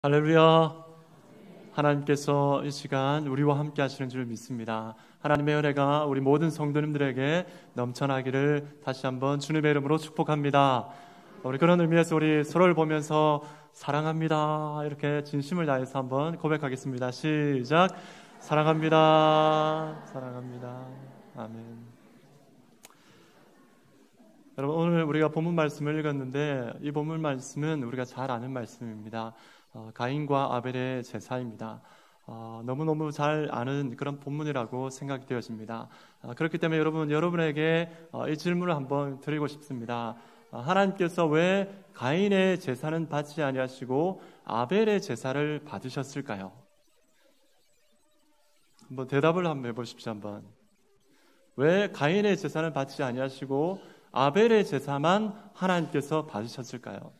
할렐루야. 하나님께서 이 시간 우리와 함께 하시는 줄 믿습니다. 하나님의 은혜가 우리 모든 성도님들에게 넘쳐나기를 다시 한번 주님의 이름으로 축복합니다. 우리 그런 의미에서 우리 서로를 보면서 사랑합니다 이렇게 진심을 다해서 한번 고백하겠습니다. 시작. 사랑합니다. 사랑합니다. 아멘. 여러분, 오늘 우리가 본문 말씀을 읽었는데 이 본문 말씀은 우리가 잘 아는 말씀입니다. 가인과 아벨의 제사입니다. 너무너무 잘 아는 그런 본문이라고 생각이 되어집니다. 그렇기 때문에 여러분에게 이 질문을 한번 드리고 싶습니다. 하나님께서 왜 가인의 제사는 받지 아니하시고 아벨의 제사를 받으셨을까요? 한번 대답을 한번 해보십시오. 한번. 왜 가인의 제사는 받지 아니하시고 아벨의 제사만 하나님께서 받으셨을까요?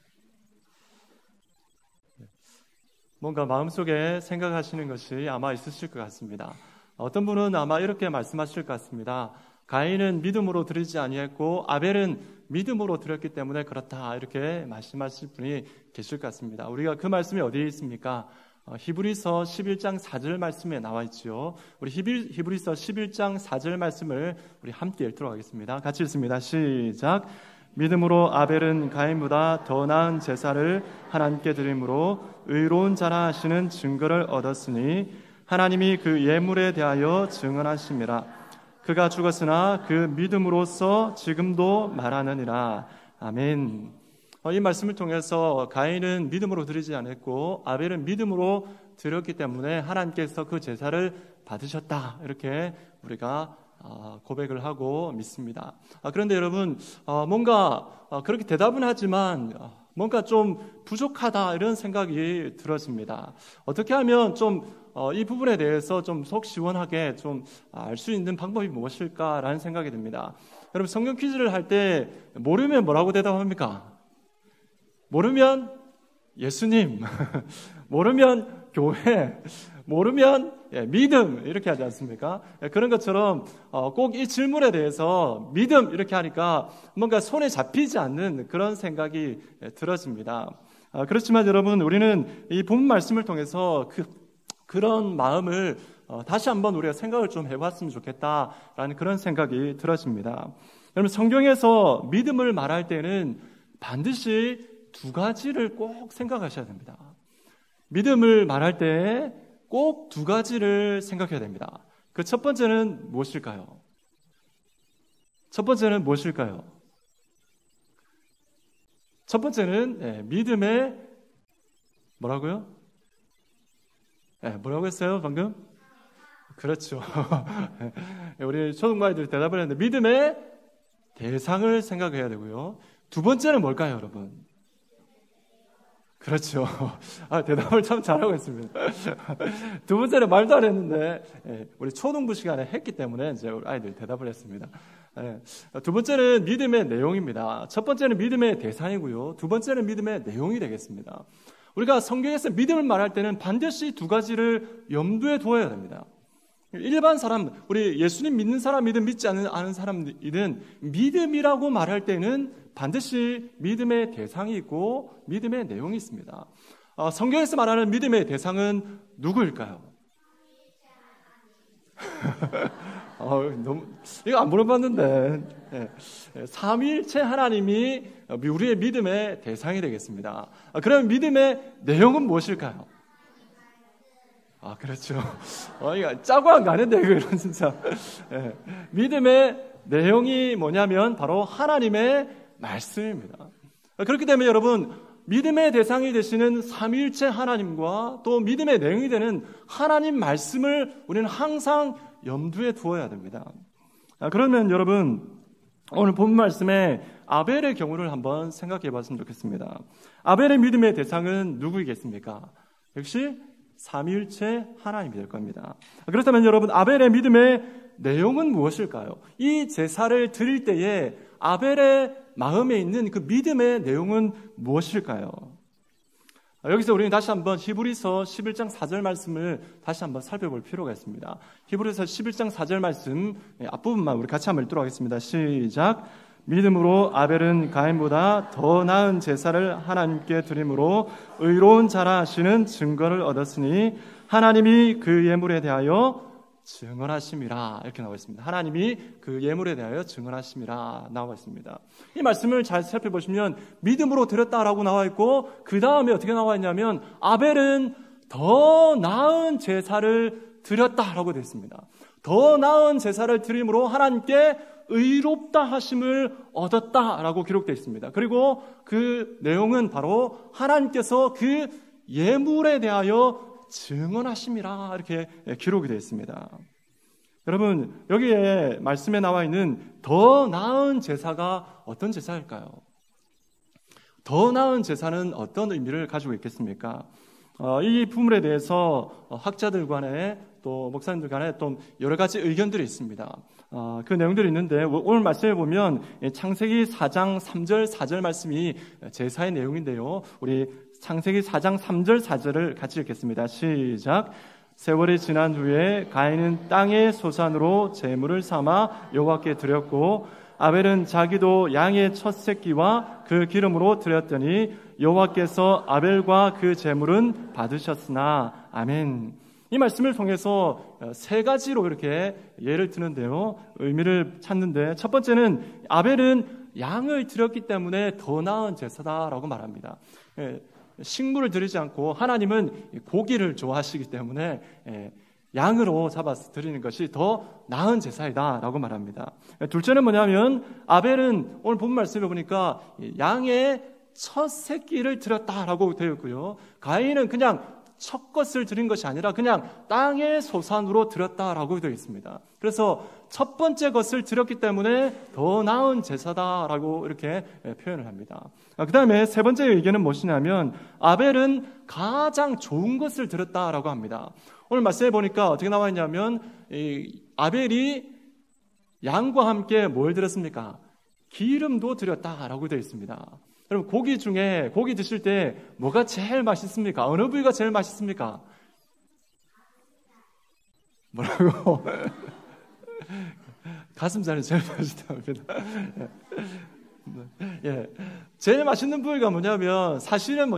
뭔가 마음속에 생각하시는 것이 아마 있으실 것 같습니다. 어떤 분은 아마 이렇게 말씀하실 것 같습니다. 가인은 믿음으로 드리지 아니했고 아벨은 믿음으로 드렸기 때문에 그렇다, 이렇게 말씀하실 분이 계실 것 같습니다. 우리가 그 말씀이 어디에 있습니까? 히브리서 11장 4절 말씀에 나와 있지요. 우리 히브리서 11장 4절 말씀을 우리 함께 읽도록 하겠습니다. 같이 읽습니다. 시작. 믿음으로 아벨은 가인보다 더 나은 제사를 하나님께 드림으로 의로운 자라 하시는 증거를 얻었으니 하나님이 그 예물에 대하여 증언하심이라. 그가 죽었으나 그 믿음으로써 지금도 말하느니라. 아멘. 이 말씀을 통해서 가인은 믿음으로 드리지 않았고 아벨은 믿음으로 드렸기 때문에 하나님께서 그 제사를 받으셨다, 이렇게 우리가 고백을 하고 믿습니다. 그런데 여러분, 뭔가 그렇게 대답은 하지만 뭔가 좀 부족하다, 이런 생각이 들었습니다. 어떻게 하면 좀 이 부분에 대해서 좀 속 시원하게 좀 알 수 있는 방법이 무엇일까라는 생각이 듭니다. 여러분, 성경 퀴즈를 할 때 모르면 뭐라고 대답합니까? 모르면 예수님, 모르면 교회, 모르면 믿음, 이렇게 하지 않습니까? 그런 것처럼 꼭 이 질문에 대해서 믿음 이렇게 하니까 뭔가 손에 잡히지 않는 그런 생각이 들어집니다. 그렇지만 여러분, 우리는 이 본문 말씀을 통해서 그런 마음을 다시 한번 우리가 생각을 좀 해봤으면 좋겠다라는 그런 생각이 들어집니다. 여러분, 성경에서 믿음을 말할 때는 반드시 두 가지를 꼭 생각하셔야 됩니다. 믿음을 말할 때 꼭 두 가지를 생각해야 됩니다. 그 첫 번째는 무엇일까요? 첫 번째는 믿음의 뭐라고요? 뭐라고 했어요 방금? 그렇죠. 우리 초등부아이들이 대답을 했는데 믿음의 대상을 생각해야 되고요. 두 번째는 뭘까요, 여러분? 그렇죠. 대답을 참 잘하고 있습니다. 두 번째는 말도 안 했는데 우리 초등부 시간에 했기 때문에 이제 우리 아이들이 대답을 했습니다. 두 번째는 믿음의 내용입니다. 첫 번째는 믿음의 대상이고요. 두 번째는 믿음의 내용이 되겠습니다. 우리가 성경에서 믿음을 말할 때는 반드시 두 가지를 염두에 두어야 됩니다. 일반 사람, 우리 예수님 믿는 사람이든 믿지 않은 사람이든 믿음이라고 말할 때는 반드시 믿음의 대상이 있고 믿음의 내용이 있습니다. 성경에서 말하는 믿음의 대상은 누구일까요? 이거 안 물어봤는데, 삼위일체 하나님이 우리의 믿음의 대상이 되겠습니다. 그럼 믿음의 내용은 무엇일까요? 그렇죠. 이거 짜고 안 가는데, 이거 진짜. 믿음의 내용이 뭐냐면 바로 하나님의 말씀입니다. 그렇기 때문에 여러분, 믿음의 대상이 되시는 삼위일체 하나님과 또 믿음의 내용이 되는 하나님 말씀을 우리는 항상 염두에 두어야 됩니다. 그러면 여러분, 오늘 본 말씀에 아벨의 경우를 한번 생각해 봤으면 좋겠습니다. 아벨의 믿음의 대상은 누구이겠습니까? 역시 삼위일체 하나님이 될 겁니다. 그렇다면 여러분, 아벨의 믿음의 내용은 무엇일까요? 이 제사를 드릴 때에 아벨의 마음에 있는 그 믿음의 내용은 무엇일까요? 여기서 우리는 다시 한번 히브리서 11장 4절 말씀을 다시 한번 살펴볼 필요가 있습니다. 히브리서 11장 4절 말씀 앞부분만 우리 같이 한번 읽도록 하겠습니다. 시작. 믿음으로 아벨은 가인보다 더 나은 제사를 하나님께 드림으로 의로운 자라 하시는 증거를 얻었으니 하나님이 그 예물에 대하여 증언하심이라. 이렇게 나와 있습니다. 하나님이 그 예물에 대하여 증언하심이라 나와 있습니다. 이 말씀을 잘 살펴보시면 믿음으로 드렸다라고 나와 있고, 그 다음에 어떻게 나와 있냐면 아벨은 더 나은 제사를 드렸다라고 되어 있습니다. 더 나은 제사를 드림으로 하나님께 의롭다 하심을 얻었다라고 기록되어 있습니다. 그리고 그 내용은 바로 하나님께서 그 예물에 대하여 증언하심이라 이렇게 기록이 되어 있습니다. 여러분, 여기에 말씀에 나와 있는 더 나은 제사가 어떤 제사일까요? 더 나은 제사는 어떤 의미를 가지고 있겠습니까? 이 부분에 대해서 학자들 간에 또 목사님들 간에 또 여러 가지 의견들이 있습니다. 그 내용들이 있는데 오늘 말씀에 보면 창세기 4장 3절 4절 말씀이 제사의 내용인데요. 우리 창세기 4장 3절 4절을 같이 읽겠습니다. 시작. 세월이 지난 후에 가인은 땅의 소산으로 제물을 삼아 여호와께 드렸고 아벨은 자기도 양의 첫 새끼와 그 기름으로 드렸더니 여호와께서 아벨과 그 제물은 받으셨으나. 아멘. 이 말씀을 통해서 세 가지로 이렇게 예를 드는데요. 의미를 찾는데 첫 번째는 아벨은 양을 드렸기 때문에 더 나은 제사다라고 말합니다. 식물을 드리지 않고 하나님은 고기를 좋아하시기 때문에 양으로 잡아서 드리는 것이 더 나은 제사이다라고 말합니다. 둘째는 뭐냐면 아벨은 오늘 본 말씀에 보니까 양의 첫 새끼를 드렸다라고 되어 있고요. 가인은 그냥 첫 것을 드린 것이 아니라 그냥 땅의 소산으로 드렸다라고 되어 있습니다. 그래서 첫 번째 것을 드렸기 때문에 더 나은 제사다라고 이렇게 표현을 합니다. 그 다음에 세 번째 의견은 무엇이냐면 아벨은 가장 좋은 것을 드렸다라고 합니다. 오늘 말씀해 보니까 어떻게 나와 있냐면 아벨이 양과 함께 뭘 드렸습니까? 기름도 드렸다라고 되어 있습니다. 여러분, 고기 중에 고기 드실 때 뭐가 제일 맛있습니까? 어느 부위가 제일 맛있습니까? 뭐라고? 가슴살이 제일 맛있답니다. 예, 제일 맛있는 부위가 뭐냐면 사실은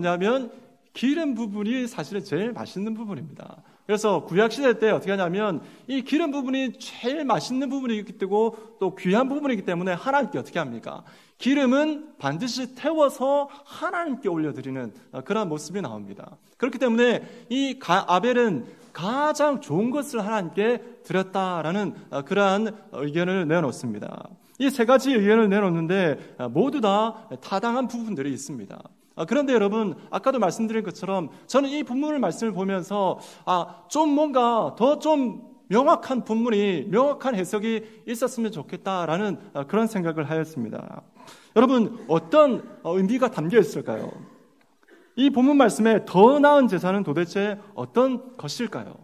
기름 부분이 사실은 제일 맛있는 부분입니다. 그래서 구약시대 때 어떻게 하냐면 이 기름 부분이 제일 맛있는 부분이기 때문에 또 귀한 부분이기 때문에 하나님께 어떻게 합니까? 기름은 반드시 태워서 하나님께 올려드리는 그런 모습이 나옵니다. 그렇기 때문에 이 아벨은 가장 좋은 것을 하나님께 드렸다라는 그러한 의견을 내놓습니다. 이 세 가지 의견을 내놓는데 모두 다 타당한 부분들이 있습니다. 그런데 여러분, 아까도 말씀드린 것처럼 저는 이 본문을 말씀을 보면서 좀 뭔가 더 좀 명확한 본문이, 명확한 해석이 있었으면 좋겠다라는 그런 생각을 하였습니다. 여러분, 어떤 의미가 담겨 있을까요? 이 본문 말씀에 더 나은 제사는 도대체 어떤 것일까요?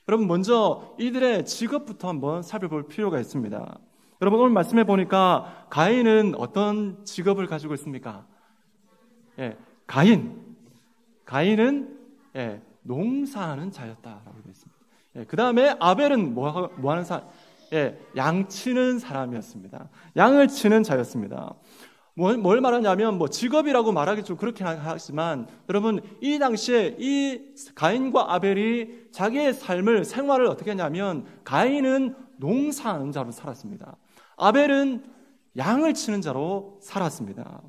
여러분, 먼저 이들의 직업부터 한번 살펴볼 필요가 있습니다. 여러분, 오늘 말씀해 보니까 가인은 어떤 직업을 가지고 있습니까? 가인은 농사하는 자였다라고 되어 있습니다. 그 다음에 아벨은 뭐 하는 사람? 양 치는 사람이었습니다. 양을 치는 자였습니다. 뭘 말하냐면 직업이라고 말하기 좀 그렇긴 하지만 여러분, 이 당시에 이 가인과 아벨이 자기의 삶을, 생활을 어떻게 했냐면 가인은 농사하는 자로 살았습니다. 아벨은 양을 치는 자로 살았습니다.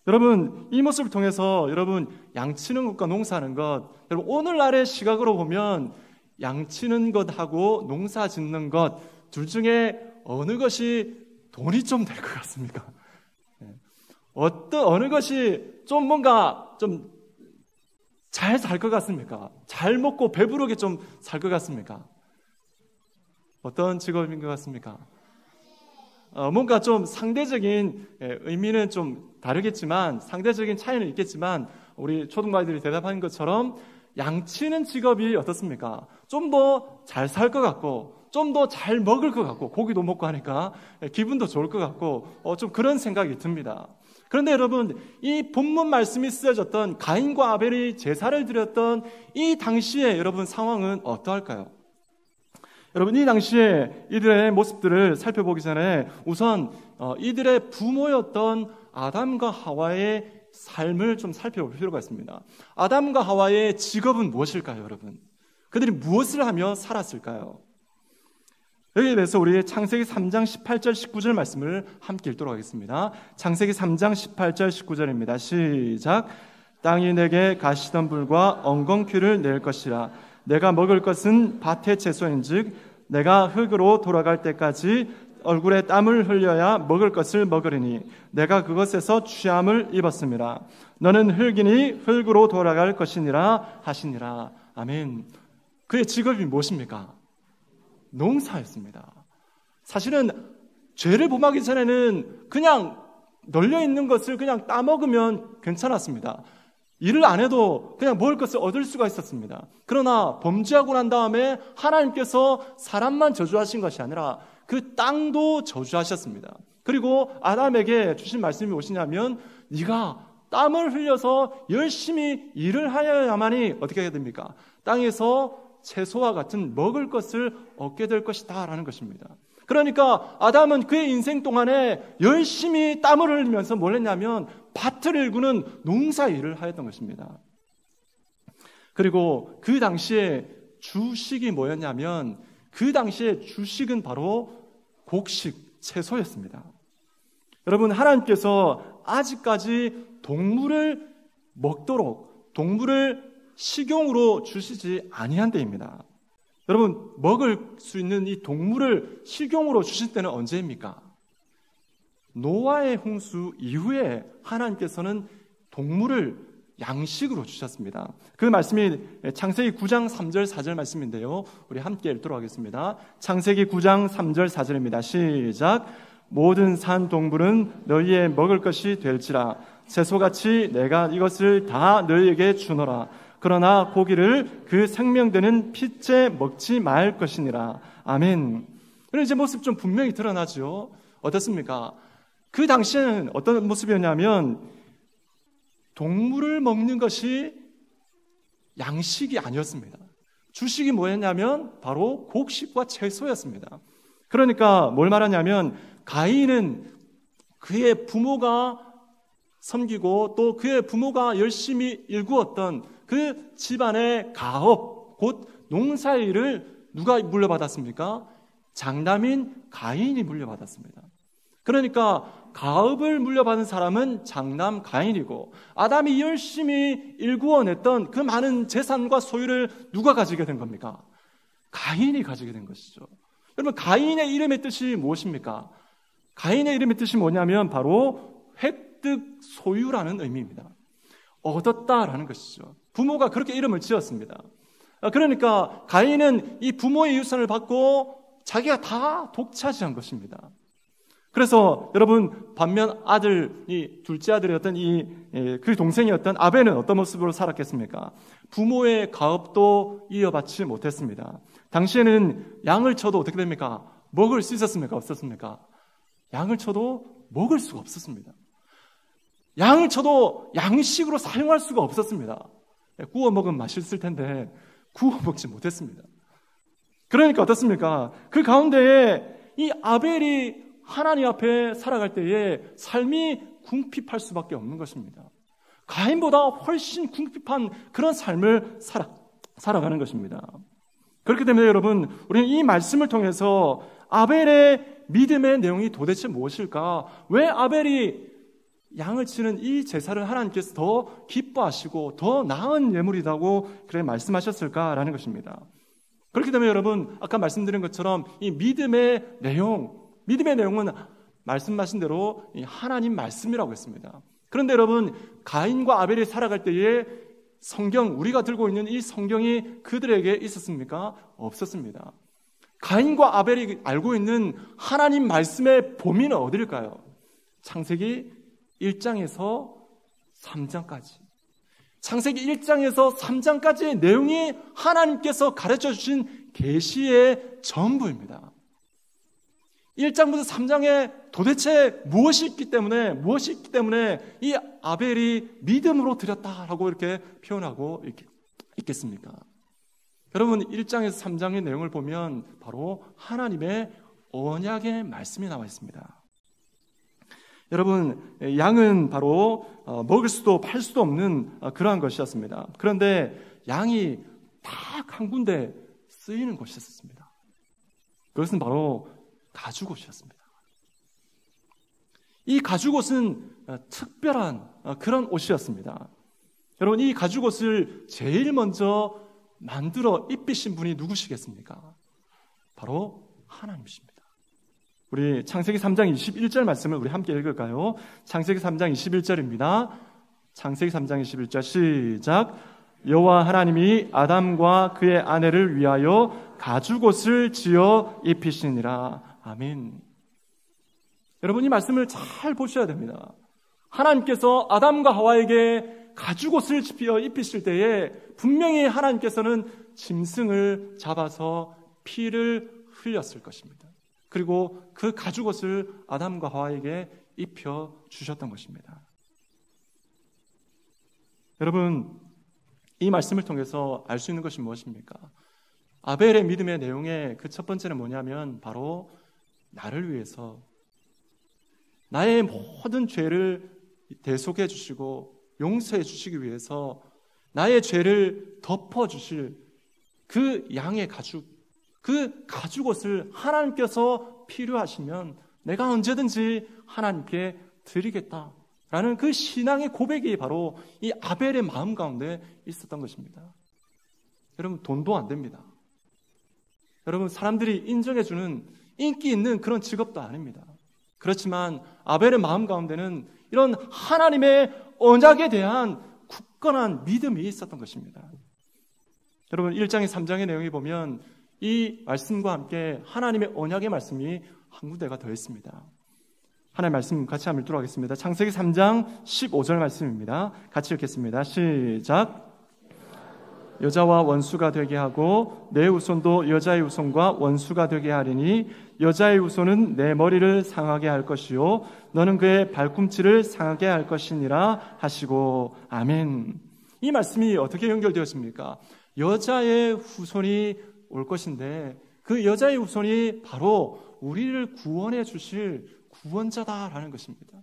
여러분, 이 모습을 통해서 여러분, 양 치는 것과 농사하는 것, 여러분, 오늘날의 시각으로 보면 양 치는 것하고 농사 짓는 것 둘 중에 어느 것이 돈이 좀 될 것 같습니까? 어느 것이 좀 뭔가 좀 잘 살 것 같습니까? 잘 먹고 배부르게 좀 살 것 같습니까? 어떤 직업인 것 같습니까? 뭔가 좀 상대적인 의미는 좀 다르겠지만, 상대적인 차이는 있겠지만, 우리 초등부아이들이 대답하는 것처럼 양치는 직업이 어떻습니까? 좀 더 잘 살 것 같고, 좀 더 잘 먹을 것 같고, 고기도 먹고 하니까 기분도 좋을 것 같고, 좀 그런 생각이 듭니다. 그런데 여러분, 이 본문 말씀이 쓰여졌던 가인과 아벨이 제사를 드렸던 이 당시에 여러분 상황은 어떠할까요? 여러분, 이 당시에 이들의 모습들을 살펴보기 전에 우선 이들의 부모였던 아담과 하와의 삶을 좀 살펴볼 필요가 있습니다. 아담과 하와의 직업은 무엇일까요, 여러분? 그들이 무엇을 하며 살았을까요? 여기에 대해서 우리 창세기 3장 18절 19절 말씀을 함께 읽도록 하겠습니다. 창세기 3장 18절 19절입니다. 시작. 땅이 내게 가시덤불과 엉겅퀴를 낼 것이라. 내가 먹을 것은 밭의 채소인즉 내가 흙으로 돌아갈 때까지 얼굴에 땀을 흘려야 먹을 것을 먹으리니 내가 그것에서 취함을 입었음이라. 너는 흙이니 흙으로 돌아갈 것이니라 하시니라. 아멘. 그의 직업이 무엇입니까? 농사였습니다. 사실은 죄를 범하기 전에는 그냥 널려있는 것을 그냥 따먹으면 괜찮았습니다. 일을 안 해도 그냥 먹을 것을 얻을 수가 있었습니다. 그러나 범죄하고 난 다음에 하나님께서 사람만 저주하신 것이 아니라 그 땅도 저주하셨습니다. 그리고 아담에게 주신 말씀이 무엇이냐면 네가 땀을 흘려서 열심히 일을 하여야만이 어떻게 해야 됩니까? 땅에서 채소와 같은 먹을 것을 얻게 될 것이다 라는 것입니다. 그러니까 아담은 그의 인생 동안에 열심히 땀을 흘리면서 뭘 했냐면 밭을 일구는 농사 일을 하였던 것입니다. 그리고 그 당시에 주식이 뭐였냐면 그 당시에 주식은 바로 곡식, 채소였습니다. 여러분, 하나님께서 아직까지 동물을 먹도록 동물을 식용으로 주시지 아니한 때입니다. 여러분, 먹을 수 있는 이 동물을 식용으로 주실 때는 언제입니까? 노아의 홍수 이후에 하나님께서는 동물을 양식으로 주셨습니다. 그 말씀이 창세기 9장 3절 4절 말씀인데요. 우리 함께 읽도록 하겠습니다. 창세기 9장 3절 4절입니다. 시작. 모든 산 동물은 너희의 먹을 것이 될지라. 채소같이 내가 이것을 다 너희에게 주노라. 그러나 고기를 그 생명되는 핏째 먹지 말 것이니라. 아멘. 그럼 이제 모습 좀 분명히 드러나죠. 어떻습니까? 그 당시에는 어떤 모습이었냐면 동물을 먹는 것이 양식이 아니었습니다. 주식이 뭐였냐면 바로 곡식과 채소였습니다. 그러니까 뭘 말하냐면 가인은 그의 부모가 섬기고 또 그의 부모가 열심히 일구었던 그 집안의 가업, 곧 농사일을 누가 물려받았습니까? 장남인 가인이 물려받았습니다. 그러니까 가업을 물려받은 사람은 장남 가인이고 아담이 열심히 일구어냈던 그 많은 재산과 소유를 누가 가지게 된 겁니까? 가인이 가지게 된 것이죠. 여러분, 가인의 이름의 뜻이 무엇입니까? 가인의 이름의 뜻이 뭐냐면 바로 획득 소유라는 의미입니다. 얻었다라는 것이죠. 부모가 그렇게 이름을 지었습니다. 그러니까 가인은 이 부모의 유산을 받고 자기가 다 독차지한 것입니다. 그래서 여러분, 반면 아들이 둘째 아들이었던 그 동생이었던 아벨은 어떤 모습으로 살았겠습니까? 부모의 가업도 이어받지 못했습니다. 당시에는 양을 쳐도 어떻게 됩니까? 먹을 수 있었습니까? 없었습니까? 양을 쳐도 먹을 수가 없었습니다. 양을 쳐도 양식으로 사용할 수가 없었습니다. 구워 먹으면 맛있을 텐데 구워 먹지 못했습니다. 그러니까 어떻습니까? 그 가운데에 이 아벨이 하나님 앞에 살아갈 때에 삶이 궁핍할 수밖에 없는 것입니다. 가인보다 훨씬 궁핍한 그런 삶을 살아가는 것입니다. 그렇기 때문에 여러분, 우리는 이 말씀을 통해서 아벨의 믿음의 내용이 도대체 무엇일까? 왜 아벨이 양을 치는 이 제사를 하나님께서 더 기뻐하시고 더 나은 예물이라고 그렇게 말씀하셨을까라는 것입니다. 그렇기 때문에 여러분, 아까 말씀드린 것처럼 이 믿음의 내용은 말씀하신 대로 하나님 말씀이라고 했습니다. 그런데 여러분, 가인과 아벨이 살아갈 때에 우리가 들고 있는 이 성경이 그들에게 있었습니까? 없었습니다. 가인과 아벨이 알고 있는 하나님 말씀의 범위는 어디일까요? 창세기 1장에서 3장까지. 창세기 1장에서 3장까지의 내용이 하나님께서 가르쳐 주신 계시의 전부입니다. 1장부터 3장에 도대체 무엇이 있기 때문에 이 아벨이 믿음으로 드렸다라고 이렇게 표현하고 있겠습니까? 여러분 1장에서 3장의 내용을 보면 바로 하나님의 언약의 말씀이 나와 있습니다. 여러분 양은 바로 먹을 수도 팔 수도 없는 그러한 것이었습니다. 그런데 양이 딱 한 군데 쓰이는 곳이었습니다. 그것은 바로 가죽옷이었습니다. 이 가죽옷은 특별한 그런 옷이었습니다. 여러분 이 가죽옷을 제일 먼저 만들어 입히신 분이 누구시겠습니까? 바로 하나님이십니다. 우리 창세기 3장 21절 말씀을 우리 함께 읽을까요? 창세기 3장 21절입니다. 창세기 3장 21절 시작. 여호와 하나님이 아담과 그의 아내를 위하여 가죽옷을 지어 입히시니라. 아멘. 여러분 이 말씀을 잘 보셔야 됩니다. 하나님께서 아담과 하와에게 가죽옷을 지어 입히실 때에 분명히 하나님께서는 짐승을 잡아서 피를 흘렸을 것입니다. 그리고 그 가죽옷을 아담과 하와에게 입혀 주셨던 것입니다. 여러분 이 말씀을 통해서 알 수 있는 것이 무엇입니까? 아벨의 믿음의 내용의 그 첫 번째는 뭐냐면 바로 나를 위해서 나의 모든 죄를 대속해 주시고 용서해 주시기 위해서 나의 죄를 덮어 주실 그 양의 가죽, 그 가죽옷을 하나님께서 필요하시면 내가 언제든지 하나님께 드리겠다라는 그 신앙의 고백이 바로 이 아벨의 마음 가운데 있었던 것입니다. 여러분 돈도 안 됩니다. 여러분 사람들이 인정해주는 인기 있는 그런 직업도 아닙니다. 그렇지만 아벨의 마음 가운데는 이런 하나님의 언약에 대한 굳건한 믿음이 있었던 것입니다. 여러분 1장에 3장의 내용이 보면 이 말씀과 함께 하나님의 언약의 말씀이 한 군데가 더 있습니다. 하나님의 말씀 같이 한번 읽도록 하겠습니다. 창세기 3장 15절 말씀입니다. 같이 읽겠습니다. 시작. 여자와 원수가 되게 하고 내 후손도 여자의 후손과 원수가 되게 하리니 여자의 후손은 내 머리를 상하게 할 것이요 너는 그의 발꿈치를 상하게 할 것이니라 하시고 아멘. 이 말씀이 어떻게 연결되었습니까? 여자의 후손이 올 것인데 그 여자의 후손이 바로 우리를 구원해 주실 구원자다라는 것입니다.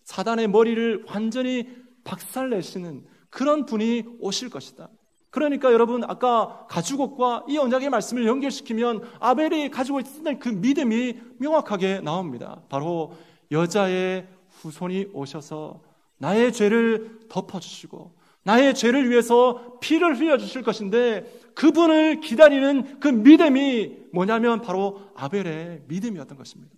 사단의 머리를 완전히 박살내시는 그런 분이 오실 것이다. 그러니까 여러분 아까 가죽옷과 이 언약의 말씀을 연결시키면 아벨이 가지고 있었던 그 믿음이 명확하게 나옵니다. 바로 여자의 후손이 오셔서 나의 죄를 덮어주시고 나의 죄를 위해서 피를 흘려주실 것인데 그분을 기다리는 그 믿음이 뭐냐면 바로 아벨의 믿음이었던 것입니다.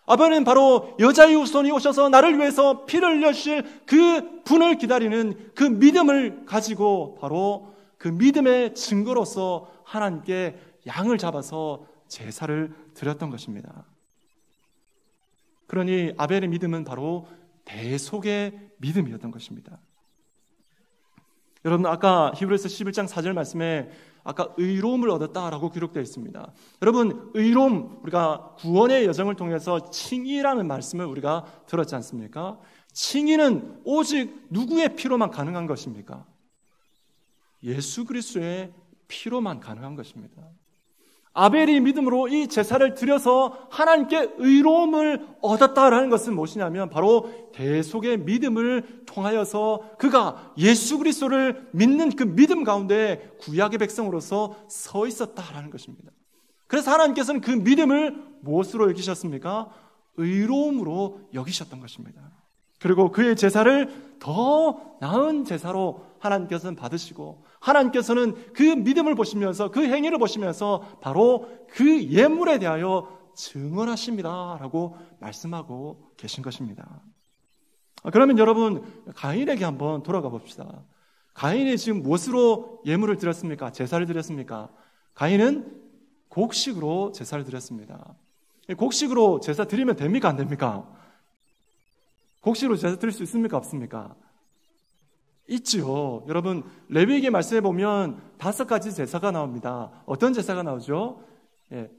아벨은 바로 여자의 후손이 오셔서 나를 위해서 피를 흘려주실 그 분을 기다리는 그 믿음을 가지고 바로 그 믿음의 증거로서 하나님께 양을 잡아서 제사를 드렸던 것입니다. 그러니 아벨의 믿음은 바로 대속의 믿음이었던 것입니다. 여러분 아까 히브리서 11장 4절 말씀에 아까 의로움을 얻었다라고 기록되어 있습니다. 여러분 의로움, 우리가 구원의 여정을 통해서 칭의라는 말씀을 우리가 들었지 않습니까? 칭의는 오직 누구의 피로만 가능한 것입니까? 예수 그리스도의 피로만 가능한 것입니다. 아벨이 믿음으로 이 제사를 드려서 하나님께 의로움을 얻었다라는 것은 무엇이냐면 바로 대속의 믿음을 통하여서 그가 예수 그리스도를 믿는 그 믿음 가운데 구약의 백성으로서 서 있었다라는 것입니다. 그래서 하나님께서는 그 믿음을 무엇으로 여기셨습니까? 의로움으로 여기셨던 것입니다. 그리고 그의 제사를 더 나은 제사로 하나님께서는 받으시고 하나님께서는 그 믿음을 보시면서 그 행위를 보시면서 바로 그 예물에 대하여 증언하십니다 라고 말씀하고 계신 것입니다. 그러면 여러분 가인에게 한번 돌아가 봅시다. 가인이 지금 무엇으로 예물을 드렸습니까? 제사를 드렸습니까? 가인은 곡식으로 제사를 드렸습니다. 곡식으로 제사 드리면 됩니까? 안 됩니까? 곡식으로 제사 드릴 수 있습니까? 없습니까? 있지요. 여러분 레위기 말씀에 보면 5가지 제사가 나옵니다. 어떤 제사가 나오죠?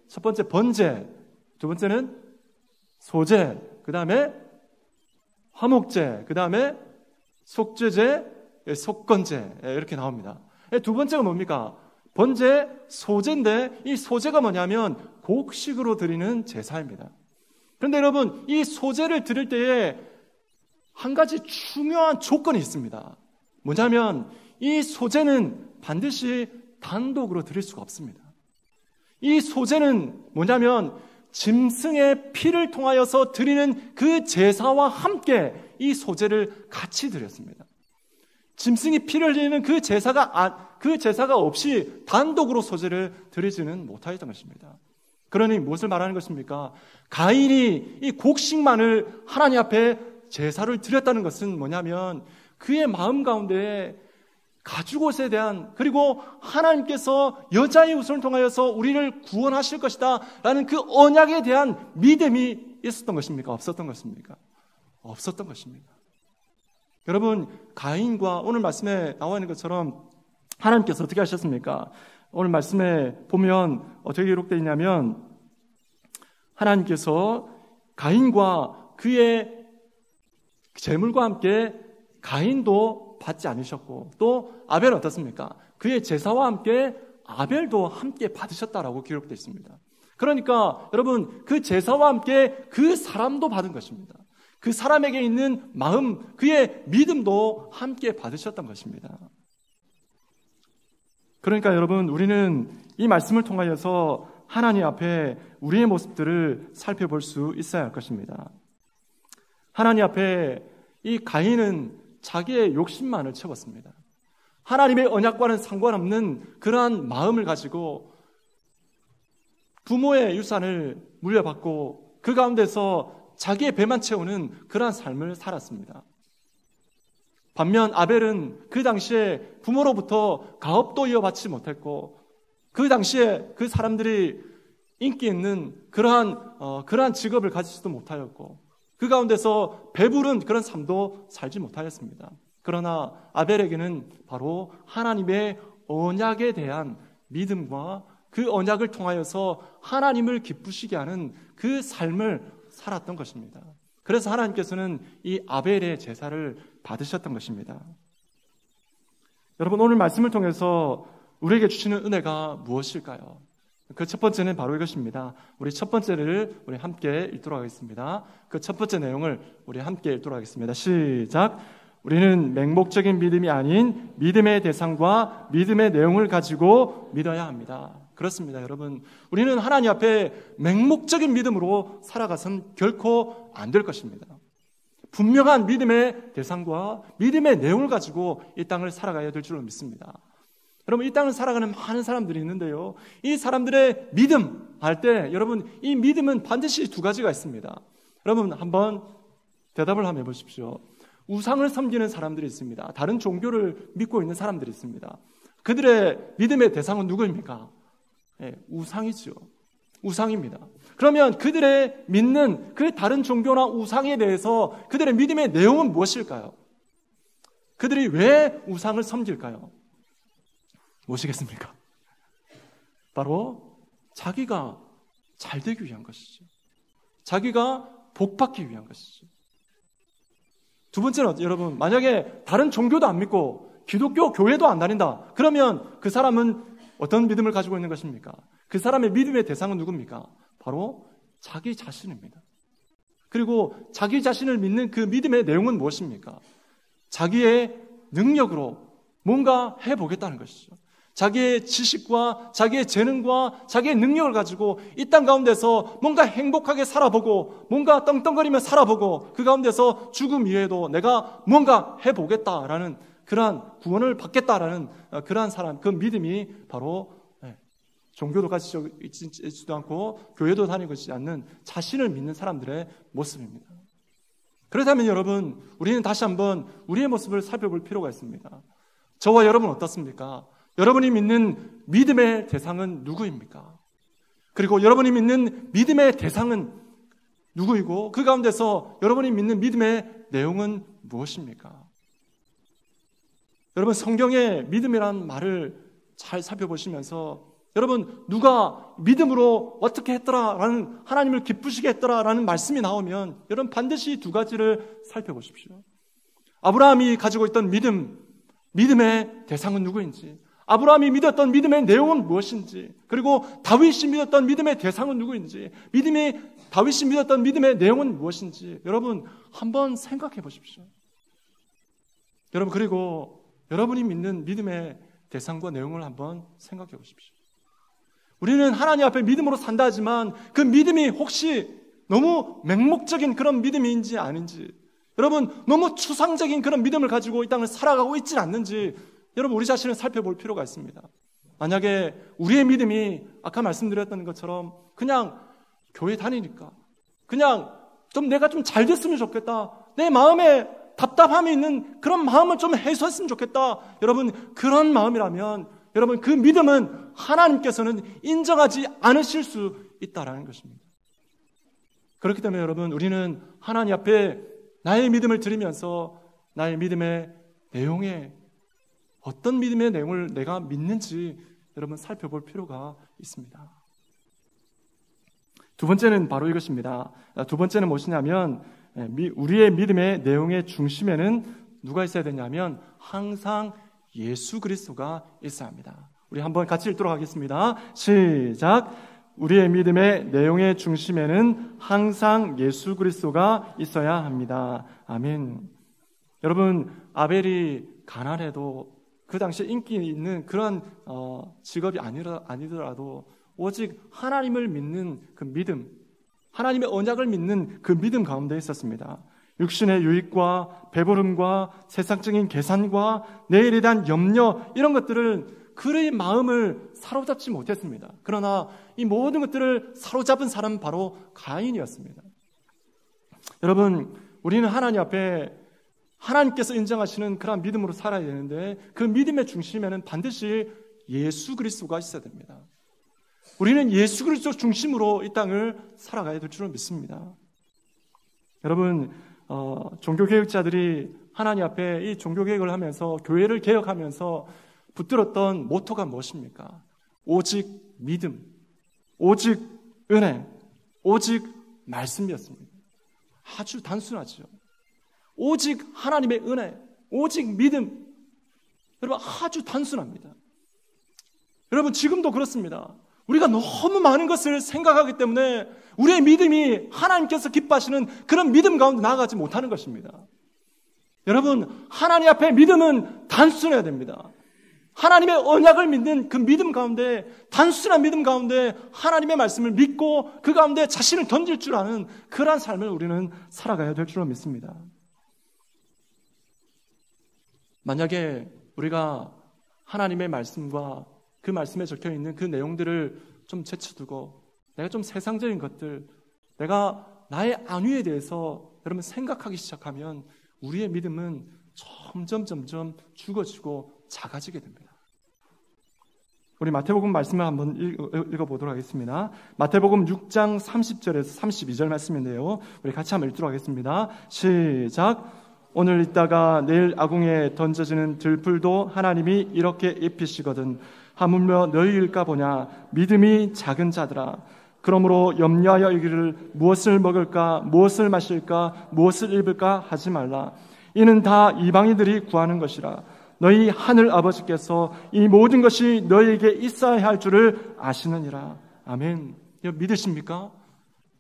첫 번째 번제, 두 번째는 소제, 그 다음에 화목제, 그 다음에 속죄제, 속건제 이렇게 나옵니다. 두 번째가 뭡니까? 번제, 소제인데 이 소제가 뭐냐면 곡식으로 드리는 제사입니다. 그런데 여러분, 이 소제를 드릴 때에 한 가지 중요한 조건이 있습니다. 뭐냐면 이 소제는 반드시 단독으로 드릴 수가 없습니다. 이 소제는 뭐냐면 짐승의 피를 통하여서 드리는 그 제사와 함께 이 소제를 같이 드렸습니다. 짐승이 피를 흘리는 그 제사가 없이 단독으로 소제를 드리지는 못하였던 것입니다. 그러니 무엇을 말하는 것입니까? 가인이 이 곡식만을 하나님 앞에 제사를 드렸다는 것은 뭐냐면 그의 마음 가운데 가죽옷에 대한, 그리고 하나님께서 여자의 후손을 통하여서 우리를 구원하실 것이다 라는 그 언약에 대한 믿음이 있었던 것입니까? 없었던 것입니까? 없었던 것입니다. 여러분, 가인과 오늘 말씀에 나와 있는 것처럼 하나님께서 어떻게 하셨습니까? 오늘 말씀에 보면 어떻게 기록되어 있냐면 하나님께서 가인과 그의 재물과 함께 가인도 받지 않으셨고, 또 아벨은 어떻습니까? 그의 제사와 함께 아벨도 함께 받으셨다라고 기록되어 있습니다. 그러니까 여러분, 그 제사와 함께 그 사람도 받은 것입니다. 그 사람에게 있는 마음, 그의 믿음도 함께 받으셨던 것입니다. 그러니까 여러분, 우리는 이 말씀을 통하여서 하나님 앞에 우리의 모습들을 살펴볼 수 있어야 할 것입니다. 하나님 앞에 이 가인은 자기의 욕심만을 채웠습니다. 하나님의 언약과는 상관없는 그러한 마음을 가지고 부모의 유산을 물려받고 그 가운데서 자기의 배만 채우는 그러한 삶을 살았습니다. 반면 아벨은 그 당시에 부모로부터 가업도 이어받지 못했고, 그 당시에 그 사람들이 인기 있는 그러한 직업을 가지지도 못하였고, 그 가운데서 배부른 그런 삶도 살지 못하였습니다. 그러나 아벨에게는 바로 하나님의 언약에 대한 믿음과 그 언약을 통하여서 하나님을 기쁘시게 하는 그 삶을 살았던 것입니다. 그래서 하나님께서는 이 아벨의 제사를 받으셨던 것입니다. 여러분, 오늘 말씀을 통해서 우리에게 주시는 은혜가 무엇일까요? 그 첫 번째는 바로 이것입니다. 우리 첫 번째를 우리 함께 읽도록 하겠습니다. 그 첫 번째 내용을 우리 함께 읽도록 하겠습니다. 시작. 우리는 맹목적인 믿음이 아닌 믿음의 대상과 믿음의 내용을 가지고 믿어야 합니다. 그렇습니다, 여러분. 우리는 하나님 앞에 맹목적인 믿음으로 살아가선 결코 안 될 것입니다. 분명한 믿음의 대상과 믿음의 내용을 가지고 이 땅을 살아가야 될 줄로 믿습니다. 여러분, 이 땅을 살아가는 많은 사람들이 있는데요, 이 사람들의 믿음 할 때 여러분, 이 믿음은 반드시 두 가지가 있습니다. 여러분, 한번 대답을 한번 해보십시오. 우상을 섬기는 사람들이 있습니다. 다른 종교를 믿고 있는 사람들이 있습니다. 그들의 믿음의 대상은 누구입니까? 네, 우상이죠. 우상입니다. 그러면 그들의 믿는 그 다른 종교나 우상에 대해서 그들의 믿음의 내용은 무엇일까요? 그들이 왜 우상을 섬길까요? 무엇이겠습니까? 바로 자기가 잘 되기 위한 것이죠. 자기가 복받기 위한 것이죠. 두 번째는 여러분, 만약에 다른 종교도 안 믿고 기독교 교회도 안 다닌다, 그러면 그 사람은 어떤 믿음을 가지고 있는 것입니까? 그 사람의 믿음의 대상은 누굽니까? 바로 자기 자신입니다. 그리고 자기 자신을 믿는 그 믿음의 내용은 무엇입니까? 자기의 능력으로 뭔가 해보겠다는 것이죠. 자기의 지식과 자기의 재능과 자기의 능력을 가지고 이 땅 가운데서 뭔가 행복하게 살아보고, 뭔가 떵떵거리며 살아보고, 그 가운데서 죽음 이후에도 내가 뭔가 해보겠다라는, 그러한 구원을 받겠다라는 그러한 사람, 그 믿음이 바로 종교도 가지고 있지도 않고 교회도 다니고 있지 않는 자신을 믿는 사람들의 모습입니다. 그렇다면 여러분, 우리는 다시 한번 우리의 모습을 살펴볼 필요가 있습니다. 저와 여러분 어떻습니까? 여러분이 믿는 믿음의 대상은 누구입니까? 그리고 여러분이 믿는 믿음의 대상은 누구이고, 그 가운데서 여러분이 믿는 믿음의 내용은 무엇입니까? 여러분, 성경의 믿음이라는 말을 잘 살펴보시면서 여러분, 누가 믿음으로 어떻게 했더라라는, 하나님을 기쁘시게 했더라라는 말씀이 나오면 여러분 반드시 두 가지를 살펴보십시오. 아브라함이 가지고 있던 믿음의 대상은 누구인지, 아브라함이 믿었던 믿음의 내용은 무엇인지, 그리고 다윗이 믿었던 믿음의 대상은 누구인지, 다윗이 믿었던 믿음의 내용은 무엇인지 여러분 한번 생각해 보십시오. 여러분, 그리고 여러분이 믿는 믿음의 대상과 내용을 한번 생각해 보십시오. 우리는 하나님 앞에 믿음으로 산다 하지만 그 믿음이 혹시 너무 맹목적인 그런 믿음인지 아닌지, 여러분 너무 추상적인 그런 믿음을 가지고 이 땅을 살아가고 있지는 않는지 여러분 우리 자신을 살펴볼 필요가 있습니다. 만약에 우리의 믿음이 아까 말씀드렸던 것처럼 그냥 교회 다니니까, 그냥 내가 좀 잘 됐으면 좋겠다, 내 마음에 답답함이 있는 그런 마음을 좀 해소했으면 좋겠다, 여러분 그런 마음이라면 여러분 그 믿음은 하나님께서는 인정하지 않으실 수 있다라는 것입니다. 그렇기 때문에 여러분, 우리는 하나님 앞에 나의 믿음을 드리면서 나의 믿음의 내용에 어떤 믿음의 내용을 내가 믿는지 여러분 살펴볼 필요가 있습니다. 두 번째는 바로 이것입니다. 두 번째는 무엇이냐면, 우리의 믿음의 내용의 중심에는 누가 있어야 되냐면 항상 예수 그리스도가 있어야 합니다. 우리 한번 같이 읽도록 하겠습니다. 시작. 우리의 믿음의 내용의 중심에는 항상 예수 그리스도가 있어야 합니다. 아멘. 여러분, 아벨이 가난해도 그 당시에 인기 있는 그런 직업이 아니더라도 오직 하나님을 믿는 그 믿음, 하나님의 언약을 믿는 그 믿음 가운데 있었습니다. 육신의 유익과 배부름과 세상적인 계산과 내일에 대한 염려, 이런 것들은 그의 마음을 사로잡지 못했습니다. 그러나 이 모든 것들을 사로잡은 사람은 바로 가인이었습니다. 여러분, 우리는 하나님 앞에 하나님께서 인정하시는 그런 믿음으로 살아야 되는데 그 믿음의 중심에는 반드시 예수 그리스도가 있어야 됩니다. 우리는 예수 그리스도 중심으로 이 땅을 살아가야 될 줄을 믿습니다. 여러분, 종교개혁자들이 하나님 앞에 이 종교개혁을 하면서, 교회를 개혁하면서 붙들었던 모토가 무엇입니까? 오직 믿음, 오직 은혜, 오직 말씀이었습니다. 아주 단순하죠. 오직 하나님의 은혜, 오직 믿음. 여러분, 아주 단순합니다. 여러분, 지금도 그렇습니다. 우리가 너무 많은 것을 생각하기 때문에 우리의 믿음이 하나님께서 기뻐하시는 그런 믿음 가운데 나아가지 못하는 것입니다. 여러분, 하나님 앞에 믿음은 단순해야 됩니다. 하나님의 언약을 믿는 그 믿음 가운데, 단순한 믿음 가운데 하나님의 말씀을 믿고 그 가운데 자신을 던질 줄 아는 그러한 삶을 우리는 살아가야 될 줄로 믿습니다. 만약에 우리가 하나님의 말씀과 그 말씀에 적혀 있는 그 내용들을 좀 제쳐두고 내가 좀 세상적인 것들, 내가 나의 안위에 대해서 여러분 생각하기 시작하면 우리의 믿음은 점점 죽어지고 작아지게 됩니다. 우리 마태복음 말씀을 한번 읽어보도록 하겠습니다. 마태복음 6장 30절에서 32절 말씀인데요, 우리 같이 한번 읽도록 하겠습니다. 시작. 오늘 있다가 내일 아궁이에 던져지는 들풀도 하나님이 이렇게 입히시거든 하물며 너희일까 보냐. 믿음이 작은 자들아, 그러므로 염려하여 이르기를 무엇을 먹을까, 무엇을 마실까, 무엇을 입을까 하지 말라. 이는 다 이방인들이 구하는 것이라. 너희 하늘 아버지께서 이 모든 것이 너희에게 있어야 할 줄을 아시느니라. 아멘. 믿으십니까?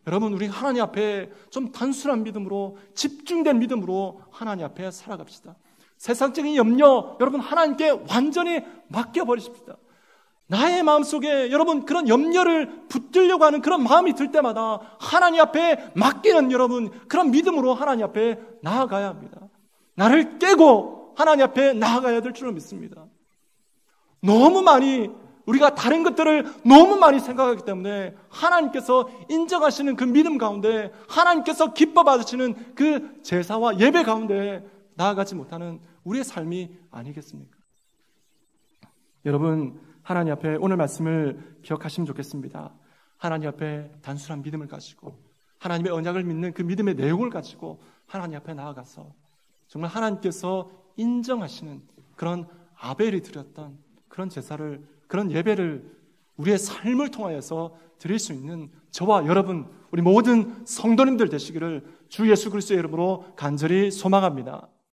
여러분, 우리 하나님 앞에 좀 단순한 믿음으로, 집중된 믿음으로 하나님 앞에 살아갑시다. 세상적인 염려, 여러분 하나님께 완전히 맡겨버리십시다. 나의 마음속에 여러분 그런 염려를 붙들려고 하는 그런 마음이 들 때마다 하나님 앞에 맡기는 여러분 그런 믿음으로 하나님 앞에 나아가야 합니다. 나를 깨고 하나님 앞에 나아가야 될 줄을 믿습니다. 너무 많이 우리가 다른 것들을 너무 많이 생각하기 때문에 하나님께서 인정하시는 그 믿음 가운데, 하나님께서 기뻐 받으시는 그 제사와 예배 가운데 나아가지 못하는 우리의 삶이 아니겠습니까? 여러분, 하나님 앞에 오늘 말씀을 기억하시면 좋겠습니다. 하나님 앞에 단순한 믿음을 가지고 하나님의 언약을 믿는 그 믿음의 내용을 가지고 하나님 앞에 나아가서 정말 하나님께서 인정하시는 그런 아벨이 드렸던 그런 제사를, 그런 예배를 우리의 삶을 통하여서 드릴 수 있는 저와 여러분, 우리 모든 성도님들 되시기를 주 예수 그리스도의 이름으로 간절히 소망합니다.